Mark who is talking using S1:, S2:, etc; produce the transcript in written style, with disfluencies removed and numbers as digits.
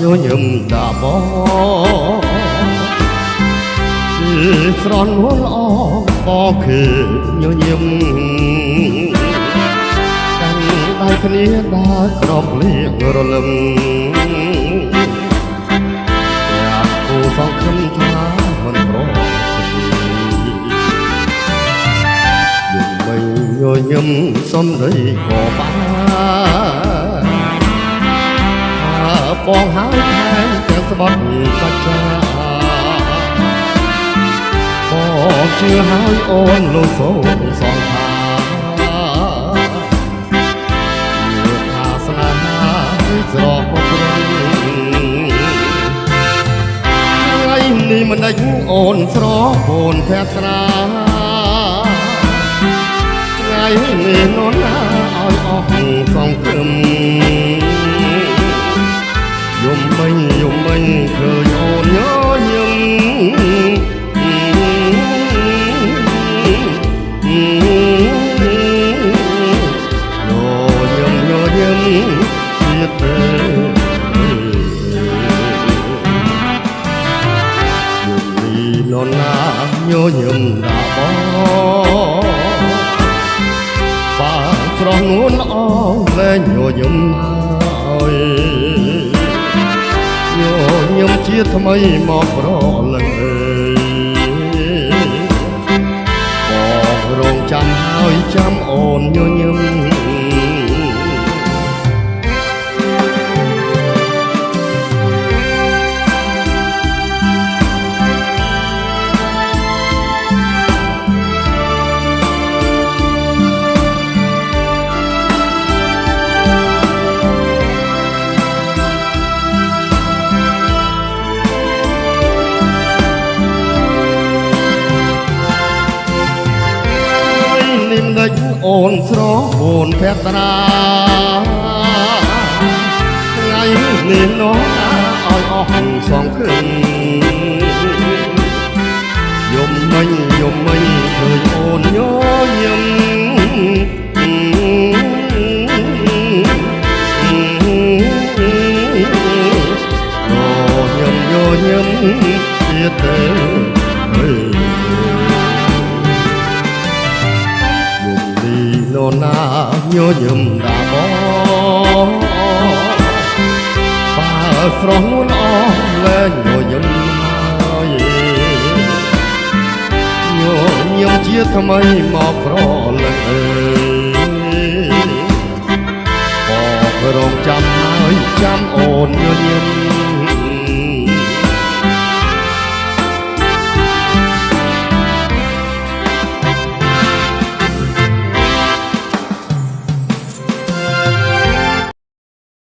S1: ញញឹមដាបគឺស្រន់ហួរល្អក៏គឺញញឹមកាន់ដៃគ្នាដើរក្របលៀងរលឹមយ៉ាគូសង្ឃឹមថាមិនប្រញញឹមសំដីក៏បានបងហើយថែមទាំងស្បត់សាច់ចាបងជឿហើយអូនលោកសូមសងថាយកថាស្នេហាគឺស្រស់បំរុងថ្ងៃនេះមិនដេចអូនស្រស់ពូនភក្ត្រាថ្ងៃនេះនរណាឲ្យអស់សង្ឃឹមយំមិញឃើញអូនញញឹមទៀតទេយំនេះនរណាញញឹមដាបស្រស់នួនល្អលែងញញឹមហើយញញឹមជាថ្មីមកប្រលឹងបងរងចាំហើយចាំអូនញញឹមអូនស្រស់ពូនភក្ត្រាថ្ងៃនេះនោះឲ្យអស់សងឃើញយំមិញឃើញអូនញញឹមញញឹមទៀតទេនរណាញញឹមដាបបើស្រស់នួនអស់លែងញញឹមហើយញញឹមជាថ្មីមកប្រលឹងបងរងចាំហើយចាំអូនញញឹម